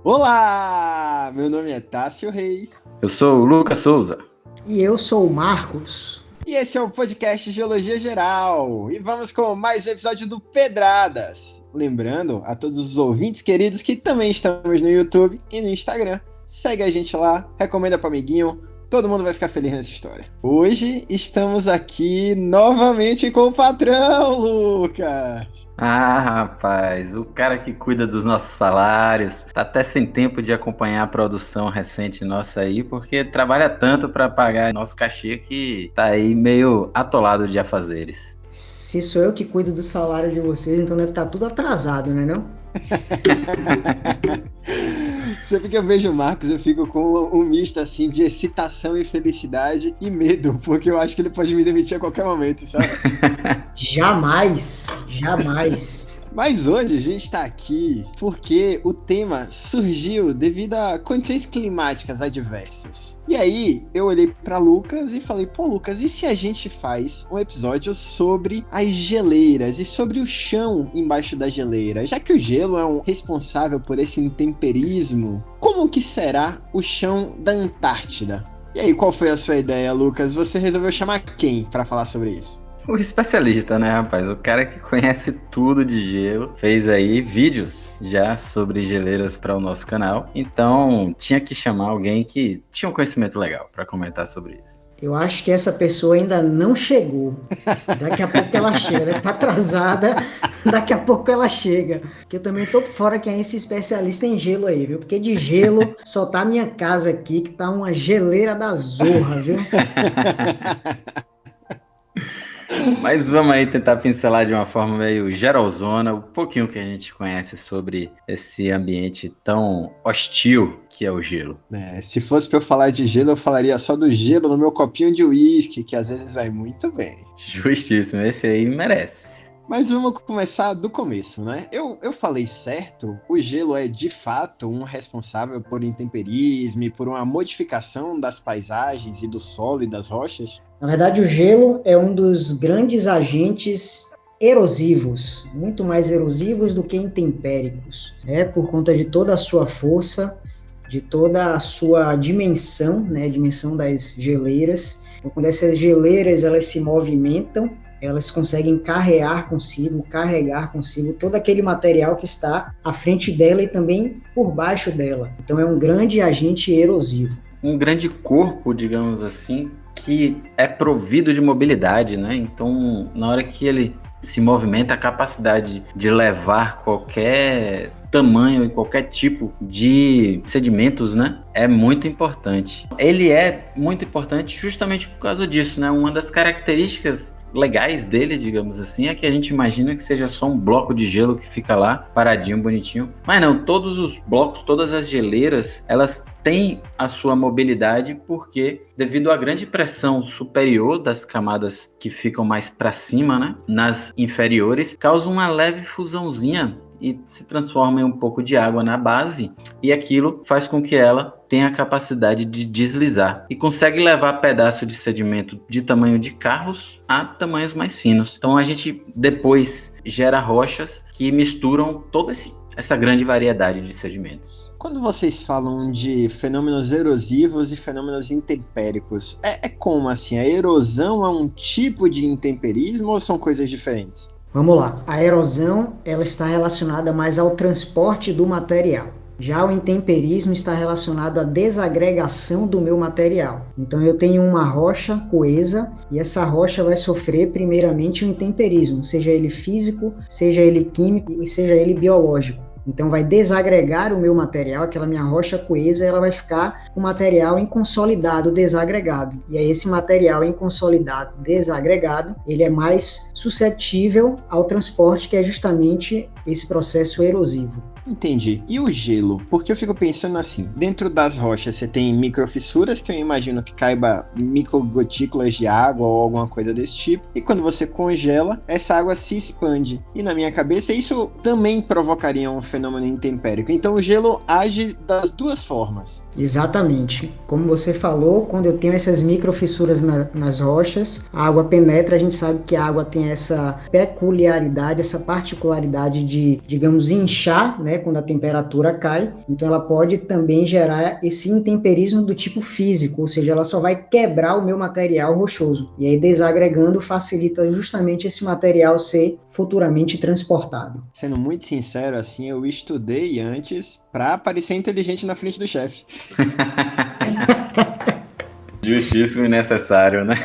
Olá! Meu nome é Tássio Reis. Eu sou o Lucas Souza. E eu sou o Marcos. E esse é o podcast Geologia Geral. E vamos com mais um episódio do Pedradas. Lembrando a todos os ouvintes queridos que também estamos no YouTube e no Instagram. Segue a gente lá, recomenda para amiguinho. Todo mundo vai ficar feliz nessa história. Hoje estamos aqui novamente com o patrão, Lucas. Ah, rapaz, o cara que cuida dos nossos salários, tá até sem tempo de acompanhar a produção recente nossa aí, porque trabalha tanto para pagar nosso cachê que tá aí meio atolado de afazeres. Se sou eu que cuido do salário de vocês, então deve estar tudo atrasado, né não? Sempre que eu vejo o Marcos, eu fico com um misto assim de excitação e felicidade e medo, porque eu acho que ele pode me demitir a qualquer momento, sabe? Jamais, jamais. Mas hoje a gente está aqui porque o tema surgiu devido a condições climáticas adversas. E aí eu olhei para Lucas e falei, pô Lucas, e se a gente faz um episódio sobre as geleiras e sobre o chão embaixo da geleira? Já que o gelo é um responsável por esse intemperismo, como que será o chão da Antártida? E aí, qual foi a sua ideia, Lucas? Você resolveu chamar quem para falar sobre isso? O especialista, né, rapaz? O cara que conhece tudo de gelo. Fez aí vídeos já sobre geleiras para o nosso canal. Então, tinha que chamar alguém que tinha um conhecimento legal para comentar sobre isso. Eu acho que essa pessoa ainda não chegou. Daqui a pouco ela chega. Ela tá atrasada, daqui a pouco ela chega. Porque eu também tô por fora quem é esse especialista em gelo aí, viu? Porque de gelo só tá a minha casa aqui, que tá uma geleira da zorra, viu? Mas vamos aí tentar pincelar de uma forma meio geralzona o pouquinho que a gente conhece sobre esse ambiente tão hostil que é o gelo. Se fosse pra eu falar de gelo, eu falaria só do gelo no meu copinho de uísque, que às vezes vai muito bem. Justíssimo, esse aí merece. Mas vamos começar do começo, né? Eu falei certo, o gelo é de fato um responsável por intemperismo e por uma modificação das paisagens e do solo e das rochas? Na verdade, o gelo é um dos grandes agentes erosivos, muito mais erosivos do que intempéricos, né? Por conta de toda a sua força, de toda a sua dimensão, né? A dimensão das geleiras. Então, quando essas geleiras elas se movimentam, elas conseguem carregar consigo todo aquele material que está à frente dela e também por baixo dela. Então, é um grande agente erosivo. Um grande corpo, digamos assim, que é provido de mobilidade, né? Então, na hora que ele se movimenta, a capacidade de levar qualquer tamanho e qualquer tipo de sedimentos, né, é muito importante. Ele é muito importante justamente por causa disso, né? Uma das características legais dele, digamos assim, é que a gente imagina que seja só um bloco de gelo que fica lá, paradinho, bonitinho. Mas não, todos os blocos, todas as geleiras, elas têm a sua mobilidade porque, devido à grande pressão superior das camadas que ficam mais para cima, né, nas inferiores, causa uma leve fusãozinha e se transforma em um pouco de água na base, e aquilo faz com que ela tenha a capacidade de deslizar e consegue levar pedaço de sedimento de tamanho de carros a tamanhos mais finos. Então a gente depois gera rochas que misturam toda essa grande variedade de sedimentos. Quando vocês falam de fenômenos erosivos e fenômenos intempéricos, é como assim? A erosão é um tipo de intemperismo ou são coisas diferentes? Vamos lá, a erosão ela está relacionada mais ao transporte do material. Já o intemperismo está relacionado à desagregação do meu material. Então eu tenho uma rocha coesa e essa rocha vai sofrer primeiramente um intemperismo, seja ele físico, seja ele químico e seja ele biológico. Então vai desagregar o meu material, aquela minha rocha coesa, ela vai ficar com material inconsolidado, desagregado. E aí esse material inconsolidado, desagregado, ele é mais suscetível ao transporte, que é justamente esse processo erosivo. Entendi. E o gelo? Porque eu fico pensando assim, dentro das rochas você tem microfissuras, que eu imagino que caiba microgotículas de água ou alguma coisa desse tipo, e quando você congela, essa água se expande. E na minha cabeça isso também provocaria um fenômeno intempérico. Então o gelo age das duas formas. Exatamente. Como você falou, quando eu tenho essas microfissuras nas rochas, a água penetra, a gente sabe que a água tem essa peculiaridade, essa particularidade de, digamos, inchar, né, né, quando a temperatura cai, então ela pode também gerar esse intemperismo do tipo físico, ou seja, ela só vai quebrar o meu material rochoso, e aí desagregando facilita justamente esse material ser futuramente transportado. Sendo muito sincero, assim, eu estudei antes pra parecer inteligente na frente do chefe. Justíssimo e necessário, né?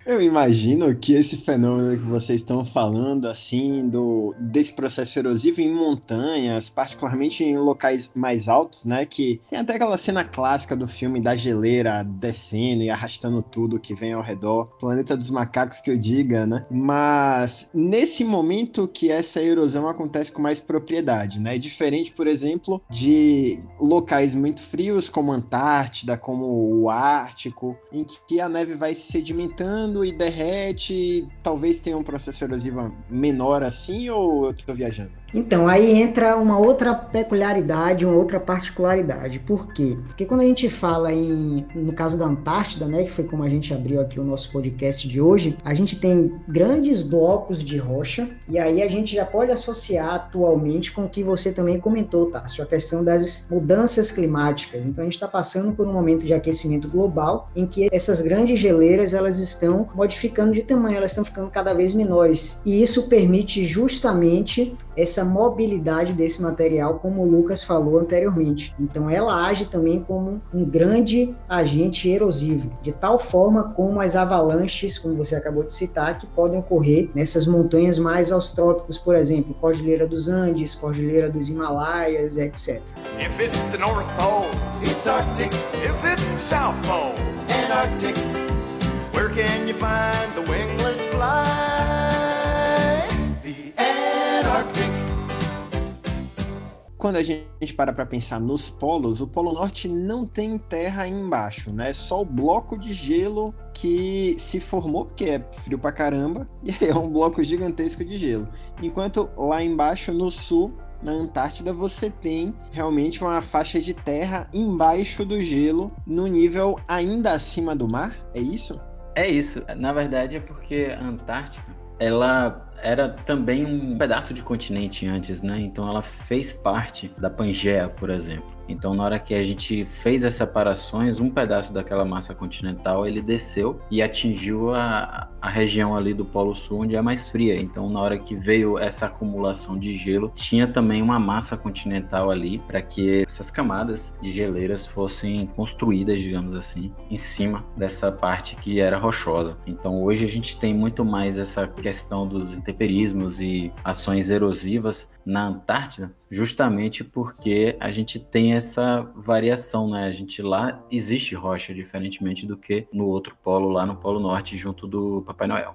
Eu imagino que esse fenômeno que vocês estão falando, assim, desse processo erosivo em montanhas, particularmente em locais mais altos, né? Que tem até aquela cena clássica do filme da geleira descendo e arrastando tudo que vem ao redor. Planeta dos Macacos que eu diga, né? Mas nesse momento que essa erosão acontece com mais propriedade, né? É diferente, por exemplo, de locais muito frios, como a Antártida, como o Ártico, em que a neve vai se sedimentando e derrete, talvez tenha um processo erosivo menor assim, ou eu tô viajando? Então, aí entra uma outra peculiaridade, uma outra particularidade. Por quê? Porque quando a gente fala no caso da Antártida, né, que foi como a gente abriu aqui o nosso podcast de hoje, a gente tem grandes blocos de rocha, e aí a gente já pode associar atualmente com o que você também comentou, Tássio, a questão das mudanças climáticas. Então, a gente está passando por um momento de aquecimento global, em que essas grandes geleiras, elas estão modificando de tamanho, elas estão ficando cada vez menores. E isso permite justamente essa mobilidade desse material, como o Lucas falou anteriormente. Então ela age também como um grande agente erosivo, de tal forma como as avalanches, como você acabou de citar, que podem ocorrer nessas montanhas mais aos trópicos, por exemplo, Cordilheira dos Andes, Cordilheira dos Himalaias, etc. If it's the North Pole, it's Arctic. If it's the South Pole, Antarctic. Where can you find the wingless fly? The Antarctic. Quando a gente para pensar nos polos, o Polo Norte não tem terra aí embaixo, né? Só o bloco de gelo que se formou, porque é frio pra caramba, e é um bloco gigantesco de gelo. Enquanto lá embaixo, no sul, na Antártida, você tem realmente uma faixa de terra embaixo do gelo, no nível ainda acima do mar, é isso? É isso. Na verdade é porque a Antártica, ela era também um pedaço de continente antes, né? Então ela fez parte da Pangeia, por exemplo. Então na hora que a gente fez as separações, um pedaço daquela massa continental, ele desceu e atingiu a região ali do Polo Sul, onde é mais fria. Então na hora que veio essa acumulação de gelo, tinha também uma massa continental ali para que essas camadas de geleiras fossem construídas, digamos assim, em cima dessa parte que era rochosa. Então hoje a gente tem muito mais essa questão dos intemperismos e ações erosivas na Antártida, justamente porque a gente tem essa variação, né? A gente lá existe rocha, diferentemente do que no outro polo, lá no Polo Norte, junto do Papai Noel.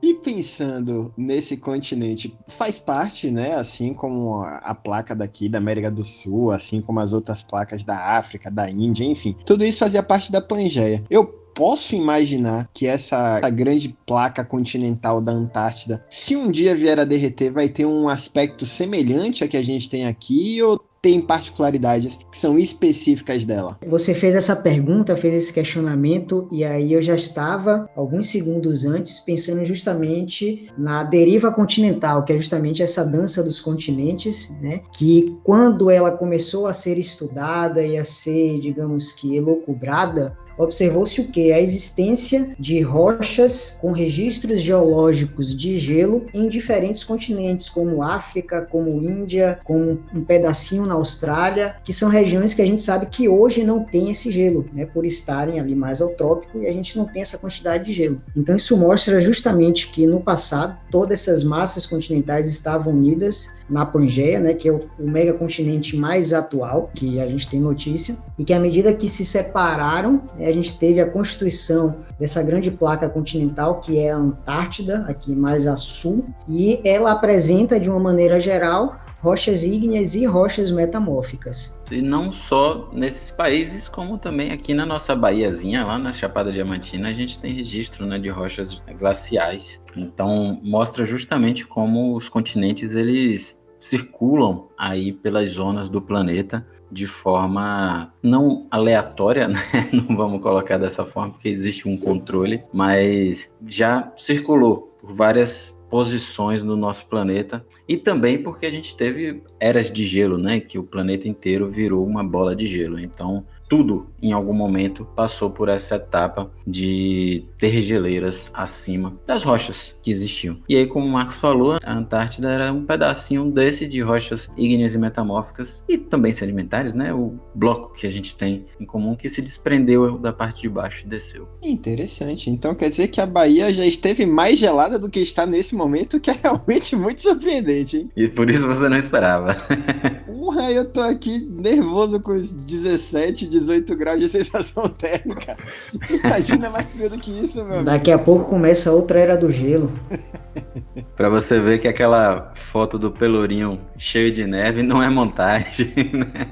E pensando nesse continente, faz parte, né, assim como a placa daqui da América do Sul, assim como as outras placas da África, da Índia, enfim, tudo isso fazia parte da Pangeia. Eu posso imaginar que essa grande placa continental da Antártida, se um dia vier a derreter, vai ter um aspecto semelhante a que a gente tem aqui, ou tem particularidades que são específicas dela? Você fez essa pergunta, fez esse questionamento, e aí eu já estava, alguns segundos antes, pensando justamente na deriva continental, que é justamente essa dança dos continentes, né? Que quando ela começou a ser estudada e a ser, digamos que, elucubrada, observou-se o quê? A existência de rochas com registros geológicos de gelo em diferentes continentes, como África, como Índia, como um pedacinho na Austrália, que são regiões que a gente sabe que hoje não tem esse gelo, né, por estarem ali mais ao trópico, e a gente não tem essa quantidade de gelo. Então isso mostra justamente que no passado todas essas massas continentais estavam unidas na Pangeia, né, que é o megacontinente mais atual que a gente tem notícia, e que à medida que se separaram, a gente teve a constituição dessa grande placa continental, que é a Antártida, aqui mais a sul, e ela apresenta, de uma maneira geral, rochas ígneas e rochas metamórficas. E não só nesses países, como também aqui na nossa Bahiazinha, lá na Chapada Diamantina, a gente tem registro, né, de rochas glaciais. Então, mostra justamente como os continentes, eles circulam aí pelas zonas do planeta de forma não aleatória, né? Não vamos colocar dessa forma, porque existe um controle, mas já circulou por várias posições no nosso planeta, e também porque a gente teve eras de gelo, né, que o planeta inteiro virou uma bola de gelo. Então, tudo, em algum momento, passou por essa etapa de ter geleiras acima das rochas que existiam. E aí, como o Marcos falou, a Antártida era um pedacinho desse de rochas ígneas e metamórficas, e também sedimentares, né? O bloco que a gente tem em comum que se desprendeu da parte de baixo e desceu. Interessante. Então quer dizer que a Bahia já esteve mais gelada do que está nesse momento, que é realmente muito surpreendente, hein? E por isso você não esperava. Porra, eu tô aqui nervoso com os 17, 18 graus de sensação térmica. Imagina mais frio do que isso, meu amigo. Daqui a pouco começa outra era do gelo. Pra você ver que aquela foto do Pelourinho cheio de neve não é montagem, né?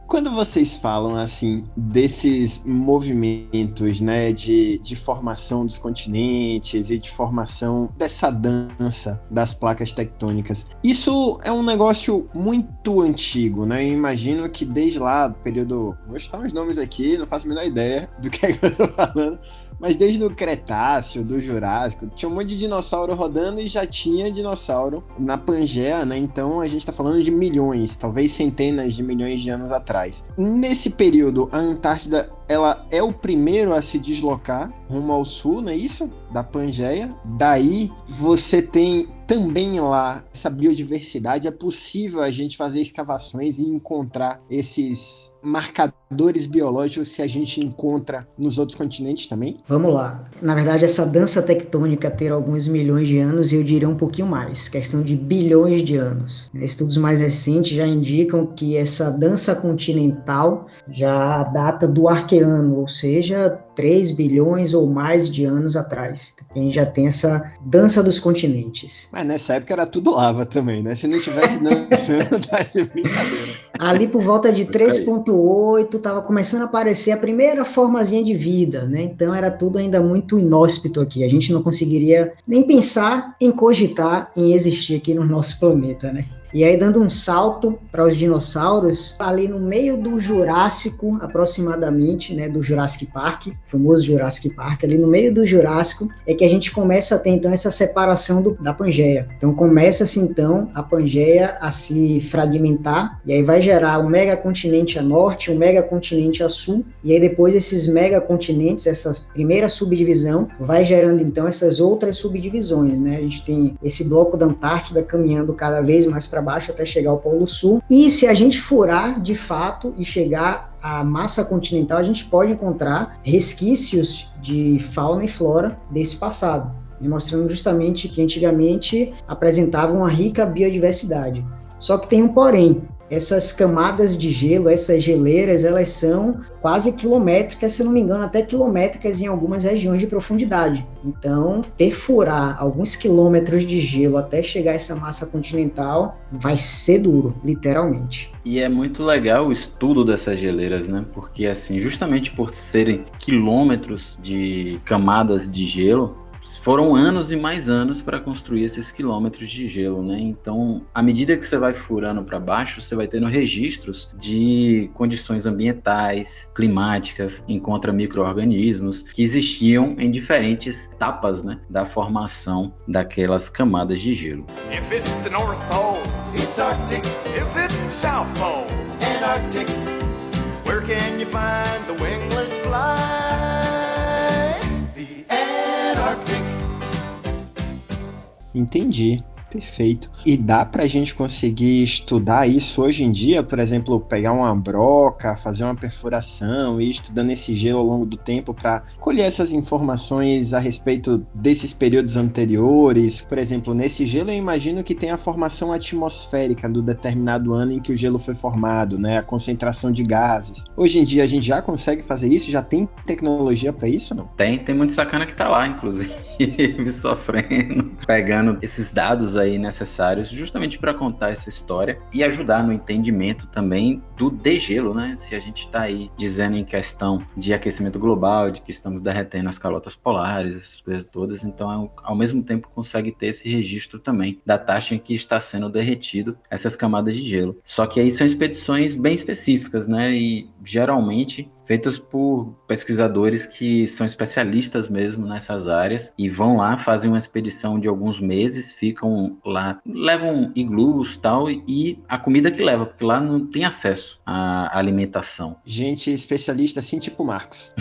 Quando vocês falam, assim, desses movimentos, né, de formação dos continentes e de formação dessa dança das placas tectônicas, isso é um negócio muito antigo, né? Eu imagino que desde lá, do período... Vou chutar uns nomes aqui, não faço a menor ideia do que é que eu tô falando, mas desde o Cretáceo, do Jurássico, tinha um monte de dinossauro rodando e já tinha dinossauro na Pangeia, né? Então a gente tá falando de milhões, talvez centenas de milhões de anos atrás. Nesse período, a Antártida ela é o primeiro a se deslocar rumo ao sul, não é isso? Da Pangeia. Daí você tem também lá essa biodiversidade. É possível a gente fazer escavações e encontrar esses marcadores biológicos que a gente encontra nos outros continentes também? Vamos lá. Na verdade, essa dança tectônica ter alguns milhões de anos, eu diria um pouquinho mais, questão de bilhões de anos. Estudos mais recentes já indicam que essa dança continental já data do Arqueano, ou seja, 3 bilhões ou mais de anos atrás. A gente já tem essa dança dos continentes. Mas nessa época era tudo lava também, né? Se não tivesse dançando, tá de brincadeira. Ali por volta de 3.8, estava começando a aparecer a primeira formazinha de vida, né? Então era tudo ainda muito inóspito aqui. A gente não conseguiria nem pensar em cogitar em existir aqui no nosso planeta, né? E aí, dando um salto para os dinossauros, ali no meio do Jurássico, aproximadamente, né, do Jurassic Park, famoso Jurassic Park, ali no meio do Jurássico, é que a gente começa a ter, então, essa separação da Pangeia. Então, começa-se, então, a Pangeia a se fragmentar, e aí vai gerar um megacontinente a norte, um megacontinente a sul, e aí depois esses megacontinentes, essa primeira subdivisão, vai gerando, então, essas outras subdivisões, né? A gente tem esse bloco da Antártida caminhando cada vez mais para baixo até chegar ao Polo Sul. E se a gente furar de fato e chegar à massa continental, a gente pode encontrar resquícios de fauna e flora desse passado, mostrando justamente que antigamente apresentavam uma rica biodiversidade. Só que tem um porém. Essas camadas de gelo, essas geleiras, elas são quase quilométricas, se não me engano, até quilométricas em algumas regiões de profundidade. Então, perfurar alguns quilômetros de gelo até chegar a essa massa continental vai ser duro, literalmente. E é muito legal o estudo dessas geleiras, né? Porque, assim, justamente por serem quilômetros de camadas de gelo, foram anos e mais anos para construir esses quilômetros de gelo, né? Então, à medida que você vai furando para baixo, você vai tendo registros de condições ambientais, climáticas, encontra micro-organismos que existiam em diferentes etapas, né, da formação daquelas camadas de gelo. If it's the North Pole, it's Arctic. If it's the South Pole, Antarctic. Where can you find the wingless fly? The Antarctic. Entendi. Perfeito. E dá pra gente conseguir estudar isso hoje em dia? Por exemplo, pegar uma broca, fazer uma perfuração e ir estudando esse gelo ao longo do tempo para colher essas informações a respeito desses períodos anteriores? Por exemplo, nesse gelo eu imagino que tem a formação atmosférica do determinado ano em que o gelo foi formado, né? A concentração de gases. Hoje em dia a gente já consegue fazer isso? Já tem tecnologia para isso ou não? Tem muito sacana que tá lá, inclusive, sofrendo, pegando esses dados aí necessários justamente para contar essa história e ajudar no entendimento também do degelo, né? Se a gente está aí dizendo em questão de aquecimento global, de que estamos derretendo as calotas polares, essas coisas todas, então ao mesmo tempo consegue ter esse registro também da taxa em que está sendo derretido essas camadas de gelo. Só que aí são expedições bem específicas, né? E geralmente feitos por pesquisadores que são especialistas mesmo nessas áreas e vão lá, fazem uma expedição de alguns meses, ficam lá, levam iglus e tal, e a comida que leva, porque lá não tem acesso à alimentação. Gente especialista assim, tipo Marcos.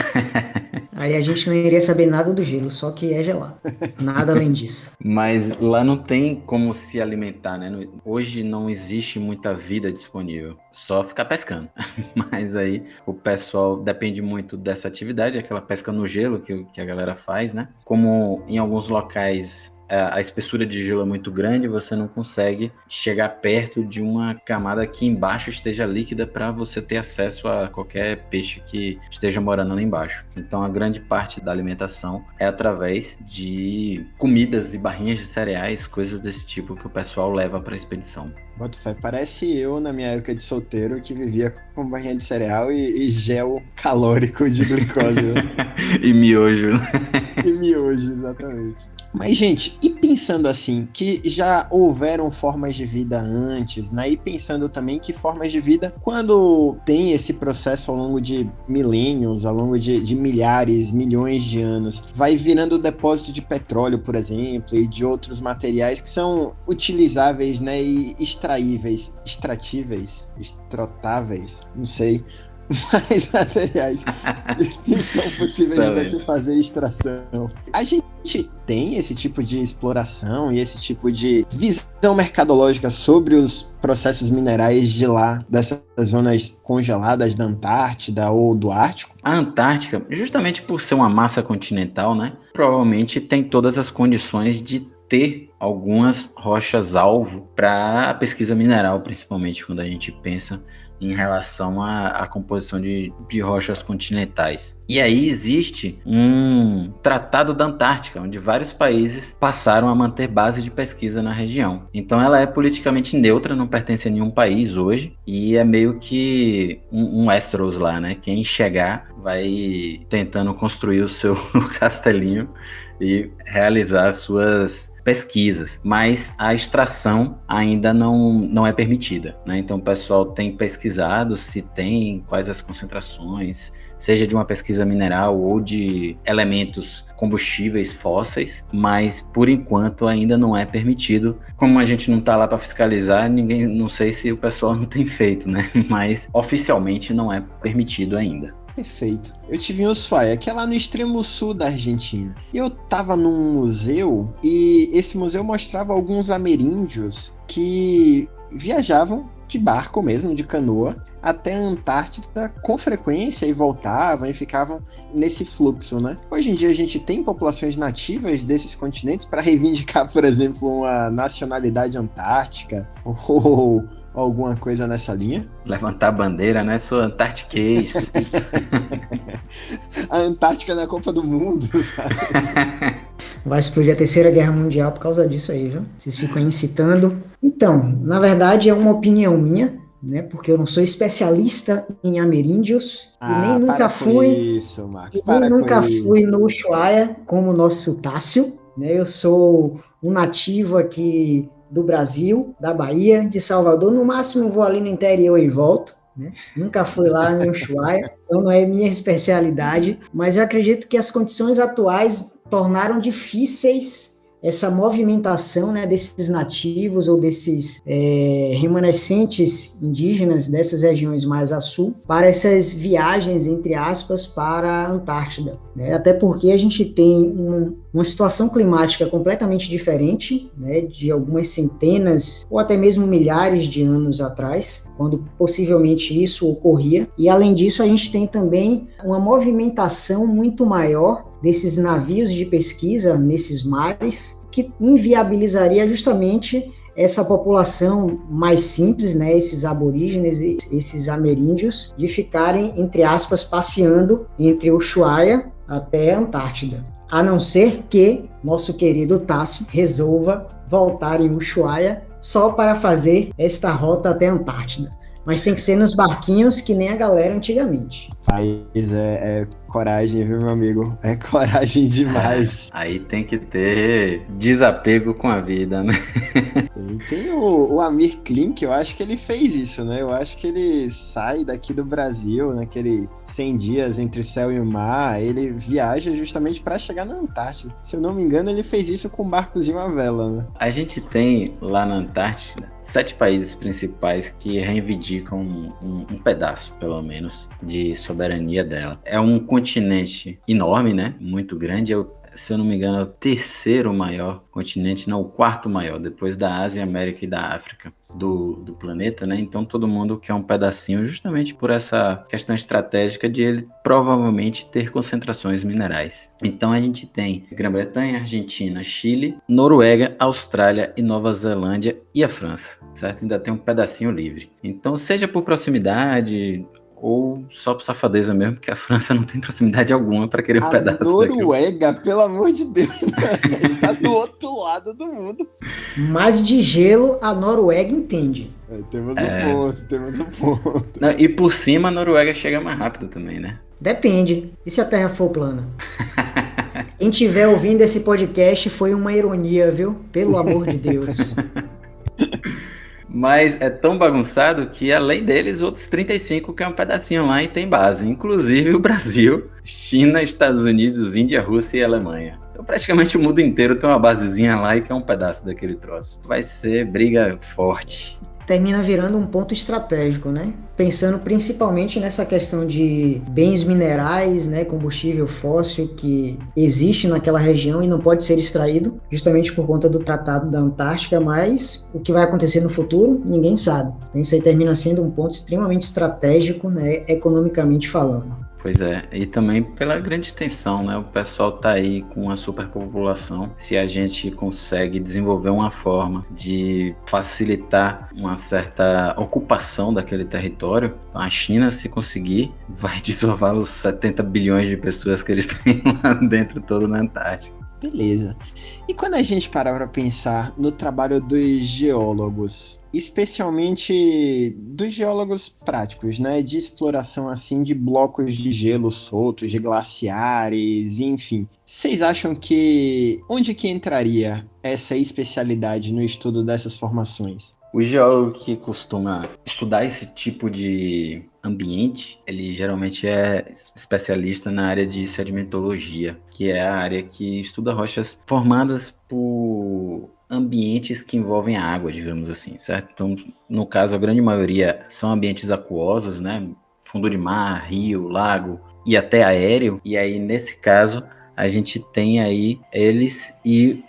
Aí a gente não iria saber nada do gelo, só que é gelado. Nada além disso. Mas lá não tem como se alimentar, né? Hoje não existe muita vida disponível, só ficar pescando. Mas aí o pessoal depende muito dessa atividade, aquela pesca no gelo que a galera faz, né? Como em alguns locais a espessura de gelo é muito grande, você não consegue chegar perto de uma camada que embaixo esteja líquida para você ter acesso a qualquer peixe que esteja morando lá embaixo. Então a grande parte da alimentação é através de comidas e barrinhas de cereais, coisas desse tipo que o pessoal leva para a expedição. Bota fé, parece eu na minha época de solteiro que vivia com barrinha de cereal e gel calórico de glicose. E miojo. E miojo, exatamente. Mas, gente, e pensando assim, que já houveram formas de vida antes, né? E pensando também que formas de vida, quando tem esse processo ao longo de milênios, ao longo de milhares, milhões de anos, vai virando depósito de petróleo, por exemplo, e de outros materiais que são utilizáveis, né? E extraíveis, extrotáveis, não sei. Mais materiais que são possíveis de você fazer extração. A gente tem esse tipo de exploração e esse tipo de visão mercadológica sobre os processos minerais de lá, dessas zonas congeladas da Antártida ou do Ártico? A Antártica, justamente por ser uma massa continental, né, provavelmente tem todas as condições de ter algumas rochas-alvo para a pesquisa mineral, principalmente quando a gente pensa em relação à composição de rochas continentais. E aí existe um Tratado da Antártica, onde vários países passaram a manter base de pesquisa na região. Então ela é politicamente neutra, não pertence a nenhum país hoje, e é meio que um Westeros lá, né? Quem chegar vai tentando construir o seu castelinho e realizar as suas pesquisas, mas a extração ainda não é permitida, né? Então o pessoal tem pesquisado se tem, quais as concentrações, seja de uma pesquisa mineral ou de elementos combustíveis fósseis, mas por enquanto ainda não é permitido. Como a gente não está lá para fiscalizar, não sei se o pessoal não tem feito, né? Mas oficialmente não é permitido ainda. Perfeito. Eu tive em Ushuaia, que é lá no extremo sul da Argentina. E eu tava num museu e esse museu mostrava alguns ameríndios que viajavam de barco mesmo, de canoa, até a Antártida com frequência e voltavam e ficavam nesse fluxo, né? Hoje em dia a gente tem populações nativas desses continentes para reivindicar, por exemplo, uma nacionalidade antártica ou alguma coisa nessa linha. Levantar a bandeira, né? Sou antartiquês. A Antártica não é a Copa do Mundo, sabe? Vai explodir a Terceira Guerra Mundial por causa disso aí, viu? Vocês ficam incitando. Então, na verdade é uma opinião minha, né? Porque eu não sou especialista em ameríndios e nem nunca fui. Isso, Marcos. Fui no Ushuaia como o nosso Tássio, né? Eu sou um nativo aqui do Brasil, da Bahia, de Salvador. No máximo vou ali no interior e volto, né? Nunca fui lá no Ushuaia, então não é minha especialidade, mas eu acredito que as condições atuais tornaram difíceis essa movimentação, né, desses nativos ou desses remanescentes indígenas dessas regiões mais a sul para essas viagens, entre aspas, para a Antártida, né? Até porque a gente tem uma situação climática completamente diferente, né, de algumas centenas ou até mesmo milhares de anos atrás, quando possivelmente isso ocorria. E além disso, a gente tem também uma movimentação muito maior desses navios de pesquisa nesses mares, que inviabilizaria justamente essa população mais simples, né, esses aborígenes, esses ameríndios, de ficarem, entre aspas, passeando entre o Ushuaia até a Antártida. A não ser que nosso querido Tássio resolva voltar em Ushuaia só para fazer esta rota até a Antártida. Mas tem que ser nos barquinhos que nem a galera antigamente. Mas coragem, viu, meu amigo? É coragem demais. Aí tem que ter desapego com a vida, né? E tem o Amir Klink, eu acho que ele fez isso, né? Eu acho que ele sai daqui do Brasil, naquele 100 dias entre o céu e o mar, ele viaja justamente para chegar na Antártida. Se eu não me engano, ele fez isso com um barcozinho à vela, né? A gente tem lá na Antártida 7 países principais que reivindicam um pedaço, pelo menos, de soberania dela. É um continente enorme, né? Muito grande. Se eu não me engano, é o terceiro maior continente, não, o quarto maior, depois da Ásia, América e da África do planeta, né? Então todo mundo quer um pedacinho justamente por essa questão estratégica de ele provavelmente ter concentrações minerais. Então a gente tem Grã-Bretanha, Argentina, Chile, Noruega, Austrália e Nova Zelândia e a França, certo? Ainda tem um pedacinho livre. Então seja por proximidade ou só por safadeza mesmo, porque a França não tem proximidade alguma para querer um pedaço daquilo. Noruega, pelo amor de Deus, né? Tá do outro lado do mundo. Mas de gelo, a Noruega entende. Temos um ponto. Não, e por cima a Noruega chega mais rápido também, né? Depende. E se a Terra for plana? Quem estiver ouvindo esse podcast foi uma ironia, viu? Pelo amor de Deus. Mas é tão bagunçado que, além deles, outros 35 que é um pedacinho lá e tem base. Inclusive o Brasil, China, Estados Unidos, Índia, Rússia e Alemanha. Então praticamente o mundo inteiro tem uma basezinha lá e que é um pedaço daquele troço. Vai ser briga forte. Termina virando um ponto estratégico, né? Pensando principalmente nessa questão de bens minerais, né, combustível fóssil que existe naquela região e não pode ser extraído, justamente por conta do Tratado da Antártica, mas o que vai acontecer no futuro, ninguém sabe. Então, isso aí termina sendo um ponto extremamente estratégico, né, economicamente falando. Pois é, e também pela grande extensão, né? O pessoal tá aí com a superpopulação. Se a gente consegue desenvolver uma forma de facilitar uma certa ocupação daquele território, a China, se conseguir, vai desovar os 70 bilhões de pessoas que eles têm lá dentro, todo na Antártica. Beleza. E quando a gente parar para pensar no trabalho dos geólogos, especialmente dos geólogos práticos, né, de exploração assim de blocos de gelo soltos, de glaciares, enfim, vocês acham que onde que entraria essa especialidade no estudo dessas formações? O geólogo que costuma estudar esse tipo de ambiente, ele geralmente é especialista na área de sedimentologia, que é a área que estuda rochas formadas por ambientes que envolvem a água, digamos assim, certo? Então, no caso, a grande maioria são ambientes aquosos, né? Fundo de mar, rio, lago e até aéreo. E aí, nesse caso, a gente tem aí eles e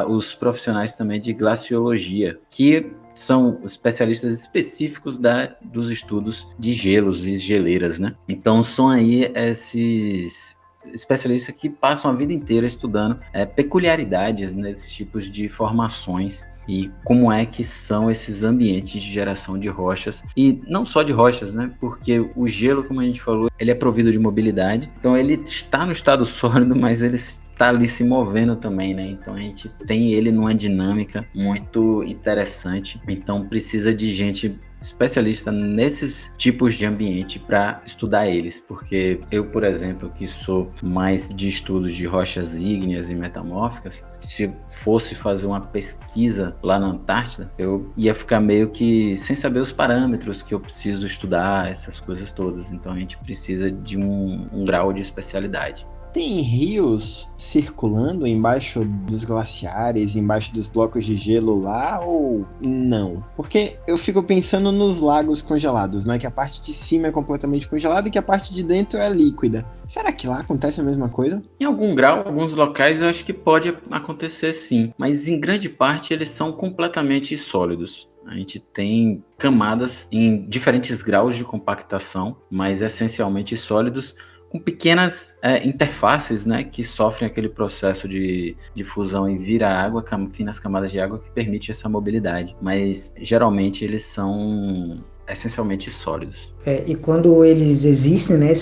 os profissionais também de glaciologia, que são especialistas específicos dos estudos de gelos e geleiras, né? Então são aí esses especialistas que passam a vida inteira estudando peculiaridades nesses tipos de formações e como é que são esses ambientes de geração de rochas, e não só de rochas, né? Porque o gelo, como a gente falou, ele é provido de mobilidade, então ele está no estado sólido, mas ele está ali se movendo também, né? Então a gente tem ele numa dinâmica muito interessante, então precisa de gente especialista nesses tipos de ambiente para estudar eles, porque eu, por exemplo, que sou mais de estudos de rochas ígneas e metamórficas, se fosse fazer uma pesquisa lá na Antártida, eu ia ficar meio que sem saber os parâmetros que eu preciso estudar, essas coisas todas. Então a gente precisa de um grau de especialidade. Tem rios circulando embaixo dos glaciares, embaixo dos blocos de gelo lá, ou não? Porque eu fico pensando nos lagos congelados, né? Que a parte de cima é completamente congelada e que a parte de dentro é líquida. Será que lá acontece a mesma coisa? Em algum grau, alguns locais eu acho que pode acontecer sim, mas em grande parte eles são completamente sólidos. A gente tem camadas em diferentes graus de compactação, mas essencialmente sólidos, com pequenas interfaces, né, que sofrem aquele processo de fusão e vira água, finas camadas de água que permite essa mobilidade, mas geralmente eles são essencialmente sólidos. E quando eles existem, né,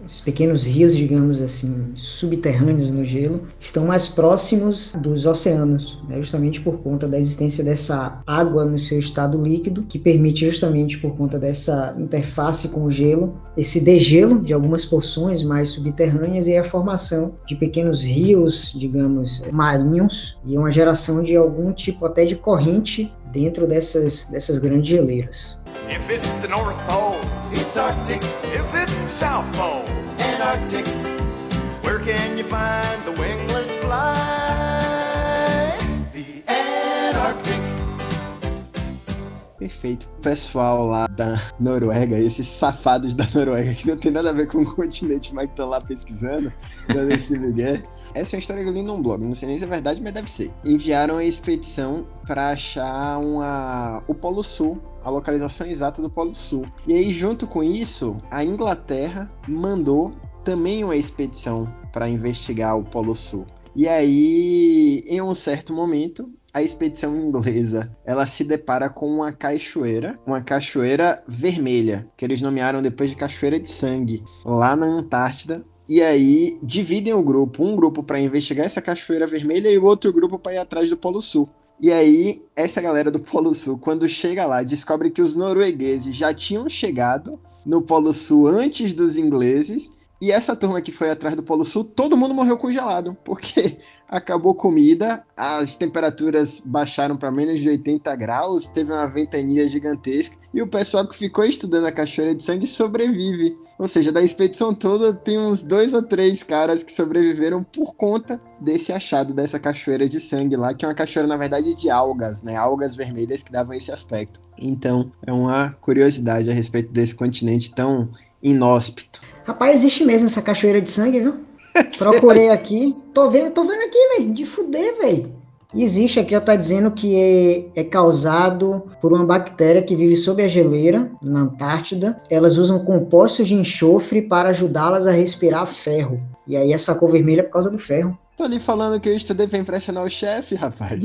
esses pequenos rios, digamos assim, subterrâneos no gelo, estão mais próximos dos oceanos, né? Justamente por conta da existência dessa água no seu estado líquido, que permite justamente por conta dessa interface com o gelo, esse degelo de algumas porções mais subterrâneas e a formação de pequenos rios, digamos, marinhos, e uma geração de algum tipo até de corrente dentro dessas grandes geleiras. If it's the North Pole, it's Arctic. If it's the South Pole, Antarctic. Where can you find the wingless fly? The Antarctic. Perfeito. O pessoal lá da Noruega, esses safados da Noruega, que não tem nada a ver com o continente, mas que estão lá pesquisando, dando esse migué. Essa é uma história que eu li num blog, não sei nem se é verdade, mas deve ser. Enviaram a expedição para achar o Polo Sul, a localização exata do Polo Sul. E aí, junto com isso, a Inglaterra mandou também uma expedição para investigar o Polo Sul. E aí, em um certo momento, a expedição inglesa, ela se depara com uma cachoeira vermelha, que eles nomearam depois de Cachoeira de Sangue, lá na Antártida. E aí, dividem o grupo, um grupo para investigar essa cachoeira vermelha e o outro grupo para ir atrás do Polo Sul. E aí, essa galera do Polo Sul, quando chega lá, descobre que os noruegueses já tinham chegado no Polo Sul antes dos ingleses. E essa turma que foi atrás do Polo Sul, todo mundo morreu congelado, porque acabou comida, as temperaturas baixaram para menos de 80 graus, teve uma ventania gigantesca, e o pessoal que ficou estudando a Cachoeira de Sangue sobrevive. Ou seja, da expedição toda, tem uns 2 ou 3 caras que sobreviveram por conta desse achado dessa Cachoeira de Sangue lá, que é uma cachoeira, na verdade, de algas, né? Algas vermelhas que davam esse aspecto. Então, é uma curiosidade a respeito desse continente tão inóspito. Rapaz, existe mesmo essa cachoeira de sangue, viu? Procurei aqui, tô vendo aqui, velho, de fuder, velho. Existe aqui, ó, tá dizendo que é causado por uma bactéria que vive sob a geleira, na Antártida. Elas usam compostos de enxofre para ajudá-las a respirar ferro. E aí essa cor vermelha é por causa do ferro. Tô ali falando que eu estudei pra impressionar o chefe, rapaz.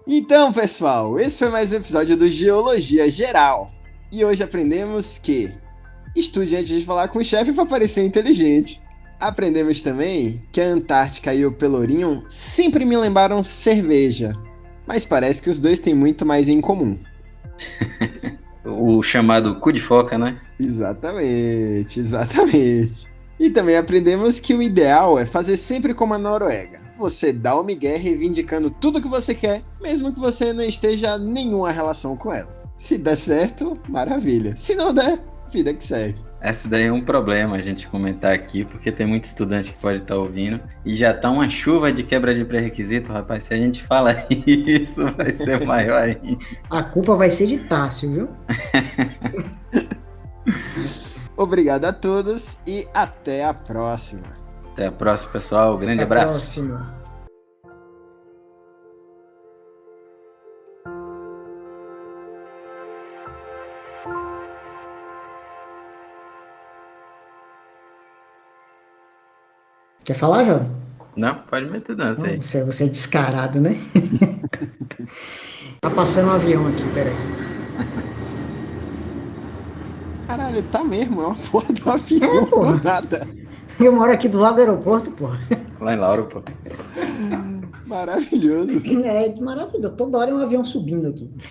Então, pessoal, esse foi mais um episódio do Geologia Geral. E hoje aprendemos que estude antes de falar com o chefe para parecer inteligente. Aprendemos também que a Antártica e o Pelourinho sempre me lembraram cerveja, mas parece que os dois têm muito mais em comum. O chamado cu de foca, né? Exatamente. E também aprendemos que o ideal é fazer sempre como a Noruega. Você dá o migué reivindicando tudo que você quer, mesmo que você não esteja em nenhuma relação com ela. Se der certo, maravilha. Se não der, vida que segue. Essa daí é um problema a gente comentar aqui, porque tem muito estudante que pode estar ouvindo e já tá uma chuva de quebra de pré-requisito, rapaz. Se a gente fala isso, vai ser maior ainda. A culpa vai ser de Tássio, viu? Obrigado a todos e até a próxima. Até a próxima, pessoal. Grande abraço. Até a próxima. Quer falar, Jovem? Não, pode meter dança aí. Você é descarado, né? Tá passando um avião aqui, peraí. Caralho, tá mesmo, é uma porra do avião, porra. do nada. Eu moro aqui do lado do aeroporto, porra. Lá em Lauro, pô. Maravilhoso. É maravilhoso, toda hora é um avião subindo aqui.